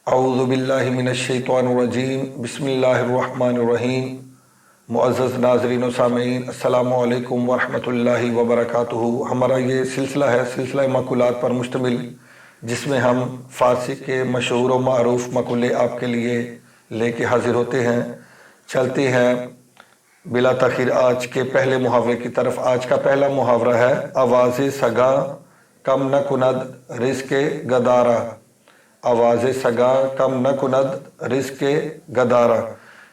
اعوذ باللہ من الشیطان الرجیم بسم اللہ الرحمن الرحیم۔ معزز ناظرین و سامعین، السلام علیکم ورحمۃ اللہ وبرکاتہ۔ ہمارا یہ سلسلہ ہے سلسلہ مقولات پر مشتمل، جس میں ہم فارسی کے مشہور و معروف مقولے آپ کے لیے لے کے حاضر ہوتے ہیں۔ چلتے ہیں بلا تاخیر آج کے پہلے محاورے کی طرف۔ آج کا پہلا محاورہ ہے آواز سگا کم نہ کند رزق گدارا۔ آواز سگا کم نہ کند رزق گدارا،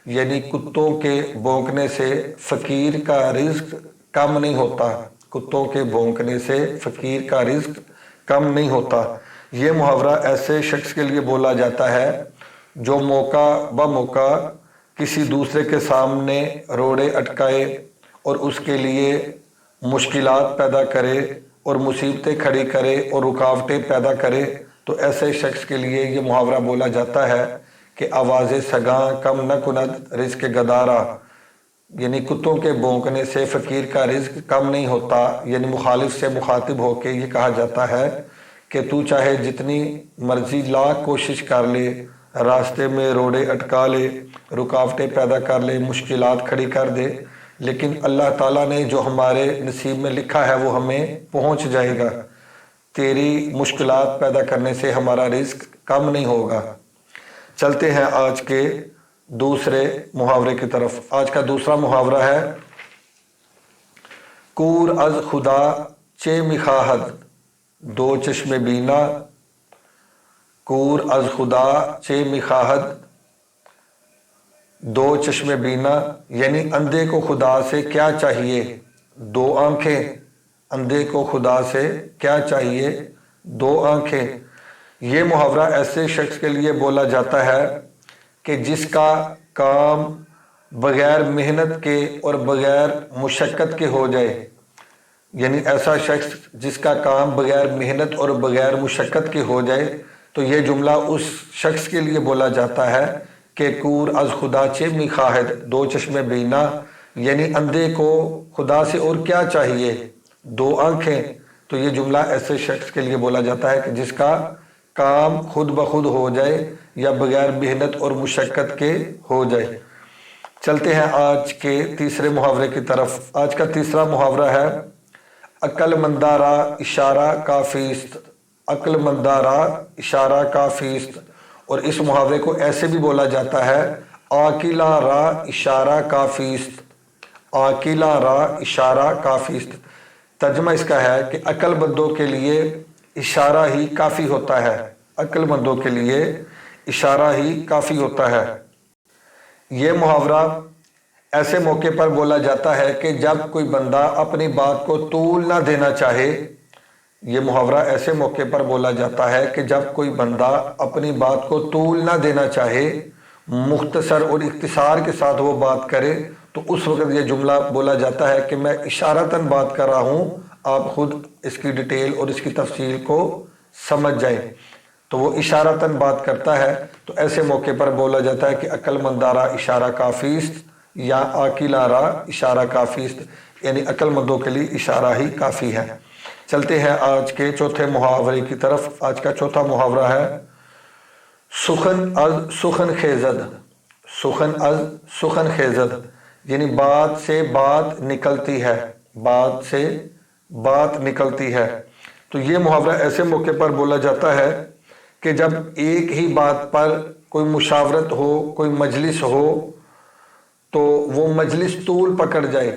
یعنی کتوں کے بھونکنے سے فقیر کا رزق کم نہیں ہوتا۔ کتوں کے بھونکنے سے فقیر کا رزق کم نہیں ہوتا۔ یہ محاورہ ایسے شخص کے لیے بولا جاتا ہے جو موقع بموقع کسی دوسرے کے سامنے روڑے اٹکائے اور اس کے لیے مشکلات پیدا کرے اور مصیبتیں کھڑی کرے اور رکاوٹیں پیدا کرے، تو ایسے شخص کے لیے یہ محاورہ بولا جاتا ہے کہ آواز سگاں کم نہ کند رزق گدارا، یعنی کتوں کے بھونکنے سے فقیر کا رزق کم نہیں ہوتا۔ یعنی مخالف سے مخاطب ہو کے یہ کہا جاتا ہے کہ تو چاہے جتنی مرضی لاکھ کوشش کر لے، راستے میں روڑے اٹکا لے، رکاوٹیں پیدا کر لے، مشکلات کھڑی کر دے، لیکن اللہ تعالیٰ نے جو ہمارے نصیب میں لکھا ہے وہ ہمیں پہنچ جائے گا۔ تیری مشکلات پیدا کرنے سے ہمارا رزق کم نہیں ہوگا۔ چلتے ہیں آج کے دوسرے محاورے کی طرف۔ آج کا دوسرا محاورہ ہے کور از خدا چے مخواہد دو چشم بینا۔ کور از خدا چے مخواہد دو چشم بینا، یعنی اندھے کو خدا سے کیا چاہیے؟ دو آنکھیں۔ اندھے کو خدا سے کیا چاہیے؟ دو آنکھیں۔ یہ محاورہ ایسے شخص کے لیے بولا جاتا ہے کہ جس کا کام بغیر محنت کے اور بغیر مشقت کے ہو جائے، یعنی ایسا شخص جس کا کام بغیر محنت اور بغیر مشقت کے ہو جائے، تو یہ جملہ اس شخص کے لیے بولا جاتا ہے کہ کور از خدا چے مخواہد دو چشم بینا، یعنی اندھے کو خدا سے اور کیا چاہیے؟ دو آنکھیں۔ تو یہ جملہ ایسے شخص کے لیے بولا جاتا ہے کہ جس کا کام خود بخود ہو جائے یا بغیر محنت اور مشقت کے ہو جائے۔ چلتے ہیں آج کے تیسرے محاورے کی طرف۔ آج کا تیسرا محاورہ ہے عقل مندارا اشارہ کافیست۔ عقل مندارا اشارہ کافیست، اور اس محاورے کو ایسے بھی بولا جاتا ہے عاقلہ را اشارہ کافیست۔ عاقلہ را اشارہ کافیست، ترجمہ اس کا ہے کہ عقل مندوں کے لیے اشارہ ہی کافی ہوتا ہے۔ عقل مندوں کے لیے اشارہ ہی کافی ہوتا ہے۔ یہ محاورہ ایسے موقع پر بولا جاتا ہے کہ جب کوئی بندہ اپنی بات کو طول نہ دینا چاہے۔ یہ محاورہ ایسے موقع پر بولا جاتا ہے کہ جب کوئی بندہ اپنی بات کو طول نہ دینا چاہے، مختصر اور اختصار کے ساتھ وہ بات کرے، تو اس وقت یہ جملہ بولا جاتا ہے کہ میں اشارتاً بات کر رہا ہوں، آپ خود اس کی ڈیٹیل اور اس کی تفصیل کو سمجھ جائیں۔ تو وہ اشارتاً بات کرتا ہے، تو ایسے موقع پر بولا جاتا ہے کہ عقل مندارا اشارہ کافیست یا عاقلہ را اشارہ کافیست، یعنی عقل مندوں کے لیے اشارہ ہی کافی ہے۔ چلتے ہیں آج کے چوتھے محاورے کی طرف۔ آج کا چوتھا محاورہ ہے سخن از سخن خیزد۔ سخن از سخن خیزد، یعنی بات سے بات نکلتی ہے۔ بات سے بات نکلتی ہے۔ تو یہ محاورہ ایسے موقع پر بولا جاتا ہے کہ جب ایک ہی بات پر کوئی مشاورت ہو، کوئی مجلس ہو، تو وہ مجلس طول پکڑ جائے۔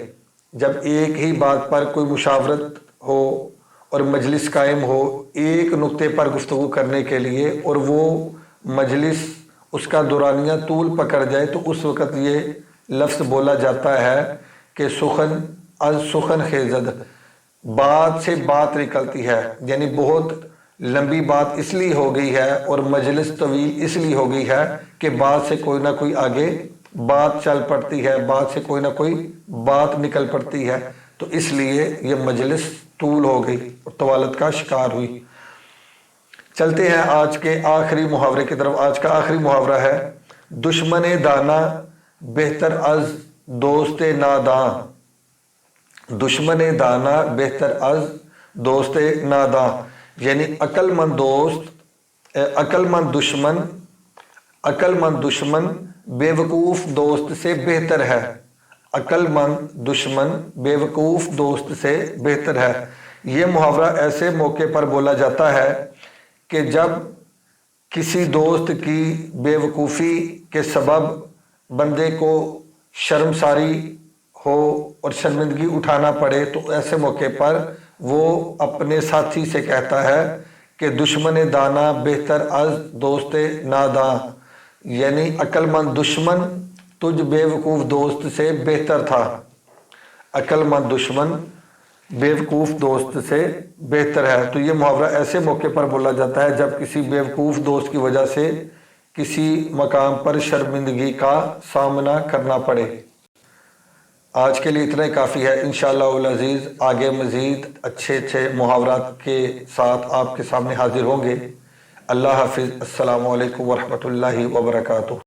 جب ایک ہی بات پر کوئی مشاورت ہو اور مجلس قائم ہو ایک نقطے پر گفتگو کرنے کے لیے، اور وہ مجلس اس کا دورانیہ طول پکڑ جائے، تو اس وقت یہ لفظ بولا جاتا ہے کہ سخن از سخن خیزد، بات سے بات نکلتی ہے، یعنی بہت لمبی بات اس لیے ہو گئی ہے اور مجلس طویل اس لیے ہو گئی ہے کہ بات سے کوئی نہ کوئی آگے بات چل پڑتی ہے، بات سے کوئی نہ کوئی بات نکل پڑتی ہے، تو اس لیے یہ مجلس طول ہو گئی اور طوالت کا شکار ہوئی۔ چلتے ہیں آج کے آخری محاورے کی طرف۔ آج کا آخری محاورہ ہے دشمن دانا بہتر از دوست ناداں۔ دشمن دانا بہتر از دوست ناداں، یعنی عقل مند دوست، عقل مند دشمن عقل مند دشمن بیوقوف دوست سے بہتر ہے، عقل مند دشمن بیوقوف دوست سے بہتر ہے۔ یہ محاورہ ایسے موقع پر بولا جاتا ہے کہ جب کسی دوست کی بیوقوفی کے سبب بندے کو شرمساری ہو اور شرمندگی اٹھانا پڑے، تو ایسے موقع پر وہ اپنے ساتھی سے کہتا ہے کہ دشمن دانا بہتر از دوست ناداں، یعنی عقل مند دشمن تجھ بیوقوف دوست سے بہتر تھا، عقل مند دشمن بیوقوف دوست سے بہتر ہے۔ تو یہ محاورہ ایسے موقع پر بولا جاتا ہے جب کسی بیوقوف دوست کی وجہ سے کسی مقام پر شرمندگی کا سامنا کرنا پڑے۔ آج کے لیے اتنا ہی کافی ہے، انشاءاللہ العزیز آگے مزید اچھے محاورات کے ساتھ آپ کے سامنے حاضر ہوں گے۔ اللہ حافظ، السلام علیکم ورحمۃ اللہ وبرکاتہ۔